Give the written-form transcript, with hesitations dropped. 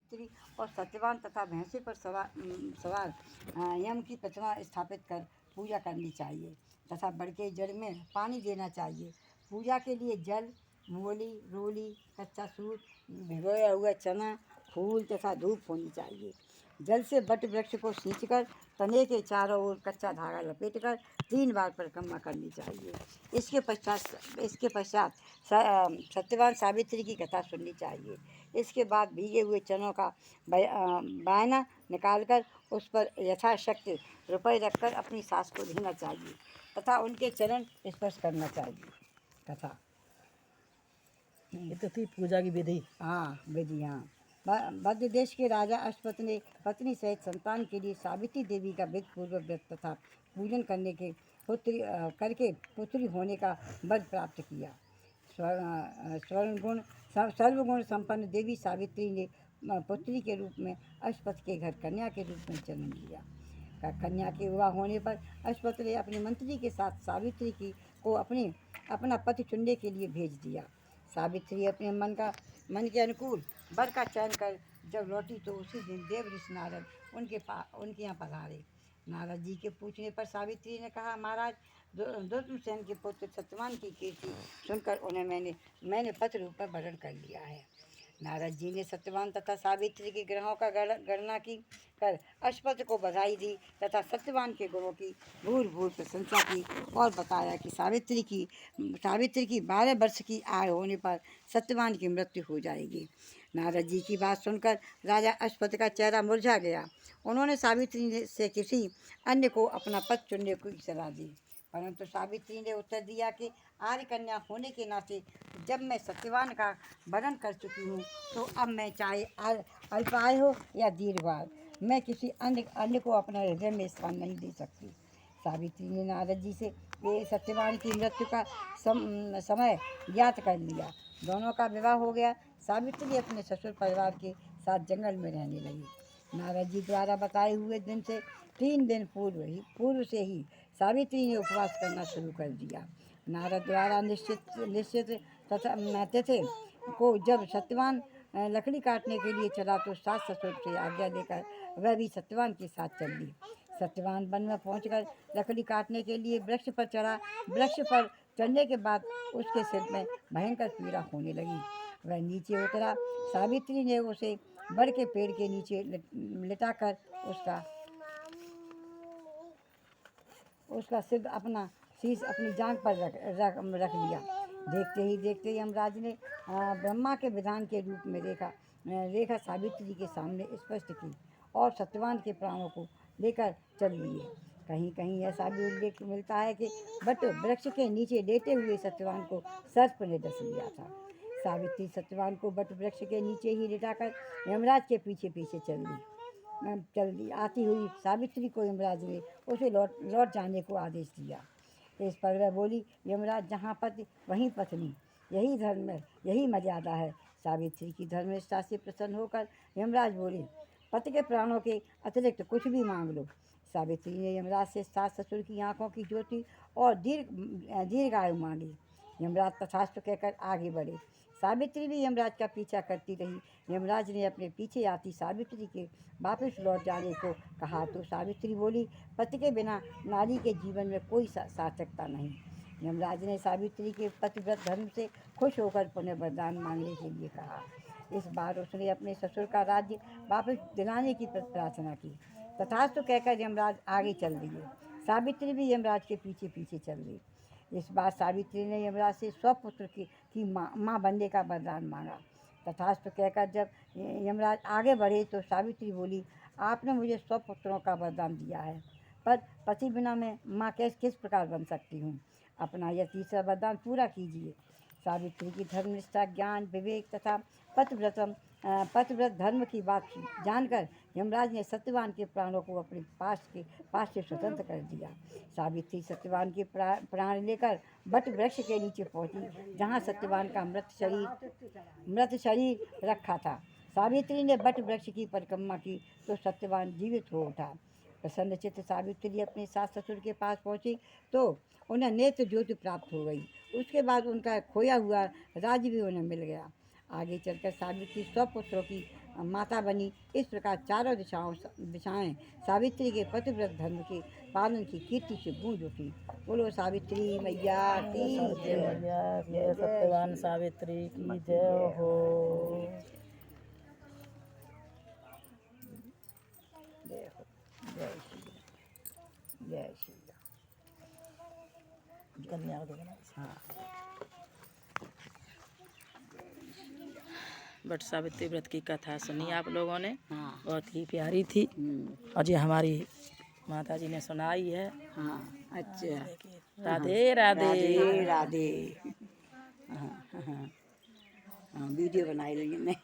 स्त्री और सत्यवान तथा भैंसे पर सवार यम की प्रतिमा स्थापित कर पूजा करनी चाहिए तथा बड़ के जड़ में पानी देना चाहिए। पूजा के लिए जल, मूली, रोली, कच्चा सूत, भिगोया हुआ चना, फूल तथा धूप होनी चाहिए। जल से वट वृक्ष को सींचकर तने के चारों ओर कच्चा धागा लपेटकर 3 बार परिक्रमा करनी चाहिए। इसके पश्चात सत्यवान सावित्री की कथा सुननी चाहिए। इसके बाद भीगे हुए चनों का बायना निकालकर उस पर यथाशक्ति रुपए रखकर अपनी सास को देना चाहिए तथा उनके चरण स्पर्श करना चाहिए। कथा ये तो थी पूजा की विधि। विधि। मध्य देश के राजा अश्वथ ने पत्नी सहित संतान के लिए सावित्री देवी का विधिपूर्वक व्रत तथा पूजन करके पुत्री होने का वर प्राप्त किया। सर्वगुण संपन्न देवी सावित्री ने पुत्री के रूप में अश्वथ के घर कन्या के रूप में जन्म लिया। कन्या के विवाह होने पर अश्वथ ने अपने मंत्री के साथ सावित्री को अपना पति चुनने के लिए भेज दिया। सावित्री अपने मन के अनुकूल वर का चयन कर जब लौटी तो उसी दिन देव ऋषि नारद उनके यहाँ पधारे। नारद जी के पूछने पर सावित्री ने कहा, महाराज, दुर्मसेन के पुत्र सत्यवान की कीर्ति सुनकर उन्हें मैंने पति रूप में वरण कर लिया है। नारद जी ने सत्यवान तथा सावित्री के ग्रहों का गणना की कर अश्वथ को बधाई दी तथा सत्यवान के गुणों की भूर प्रशंसा की और बताया कि सावित्री की 12 वर्ष की आयु होने पर सत्यवान की मृत्यु हो जाएगी। नारद जी की बात सुनकर राजा अश्वथ का चेहरा मुरझा गया। उन्होंने सावित्री से किसी अन्य को अपना पति चुनने की सलाह दी, परंतु सावित्री ने उत्तर दिया कि आर्य कन्या होने के नाते जब मैं सत्यवान का वरण कर चुकी हूँ तो अब मैं चाहे अल्पायु हो या दीर्घायु, मैं किसी अन्य को अपना हृदय में स्थान नहीं दे सकती। सावित्री ने नारद जी से सत्यवान की मृत्यु का समय ज्ञात कर लिया। दोनों का विवाह हो गया। सावित्री अपने ससुर परिवार के साथ जंगल में रहने लगी। नारद जी द्वारा बताए हुए दिन से 3 दिन पूर्व से ही सावित्री ने उपवास करना शुरू कर दिया। नारद द्वारा निश्चित तिथि को जब सत्यवान लकड़ी काटने के लिए चला तो सास ससुर से आज्ञा लेकर वह भी सत्यवान के साथ चल दी। सत्यवान वन में पहुंचकर लकड़ी काटने के लिए वृक्ष पर चढ़ा। वृक्ष पर चढ़ने के बाद उसके सिर में भयंकर पीड़ा होने लगी। वह नीचे उतरा। सावित्री ने उसे बड़ के पेड़ के नीचे लिटाकर उसका सिर अपना शीश अपनी जांघ पर रख लिया। देखते ही यमराज ने ब्रह्मा के विधान के रूप में रेखा सावित्री के सामने स्पष्ट की और सत्यवान के प्राणों को लेकर चल लिए। कहीं कहीं ऐसा भी उल्लेख मिलता है कि वट वृक्ष के नीचे लेटे हुए सत्यवान को सर्प ने डस लिया था। सावित्री सत्यवान को वट वृक्ष के नीचे ही लिटाकर यमराज के पीछे पीछे चल दी। आती हुई सावित्री को यमराज ने उसे लौट जाने को आदेश दिया। इस पर वह बोली, यमराज, जहाँ पति वहीं पत्नी, यही धर्म है, यही मर्यादा है। सावित्री की धर्मनिष्ठा से प्रसन्न होकर यमराज बोले, पति के प्राणों के अतिरिक्त कुछ भी मांग लो। सावित्री ने यमराज से सास ससुर की आंखों की ज्योति और दीर्घायु मांगी। यमराज तथास्तु कहकर आगे बढ़े। सावित्री भी यमराज का पीछा करती रही। यमराज ने अपने पीछे आती सावित्री के वापस लौट जाने को कहा तो सावित्री बोली, पति के बिना नारी के जीवन में कोई सार्थकता नहीं। यमराज ने सावित्री के पतिव्रत धर्म से खुश होकर पुनः वरदान मांगने के लिए कहा। इस बार उसने अपने ससुर का राज्य वापस दिलाने की प्रार्थना की। तथास्तु कहकर यमराज आगे चल दिए। सावित्री भी यमराज के पीछे पीछे चल गई। इस बार सावित्री ने यमराज से स्वपुत्र की माँ बनने का वरदान मांगा। तथास्तु कहकर जब यमराज आगे बढ़े तो सावित्री बोली, आपने मुझे स्वपुत्रों का वरदान दिया है, पर पति बिना मैं माँ किस प्रकार बन सकती हूँ? अपना यह तीसरा वरदान पूरा कीजिए। सावित्री की धर्मनिष्ठा, ज्ञान, विवेक तथा पतिव्रत धर्म की बात जानकर यमराज ने सत्यवान के प्राणों को अपने पास से स्वतंत्र कर दिया। सावित्री सत्यवान के प्राण लेकर वट वृक्ष के नीचे पहुंची, जहां सत्यवान का मृत शरीर रखा था। सावित्री ने वट वृक्ष की परिक्रमा की तो सत्यवान जीवित हो उठा। प्रसन्नचित्त सावित्री अपने सास ससुर के पास पहुंची तो उन्हें नेत्र ज्योति प्राप्त हो गई। उसके बाद उनका खोया हुआ राज्य भी उन्हें मिल गया। आगे चलकर सावित्री स्वपुत्रों की माता बनी। इस प्रकार चारों दिशाएं सावित्री के पतिव्रत धर्म के पालन की कीर्ति से गूंज उठी। बोलो सावित्री मैया की सावित्री जय। मैया की जय, सत्यवान सावित्री की जय हो। जय हो। जय श्री राम। जय श्री राम। कन्या को देखना। हाँ। बट सावित्री व्रत की कथा सुनी आप लोगों ने, हाँ। बहुत ही प्यारी थी और ये हमारी माता जी ने सुनाई है। हाँ। अच्छा। राधे राधे। राधे राधे। हाँ हाँ हाँ, वीडियो बनाई लेंगे।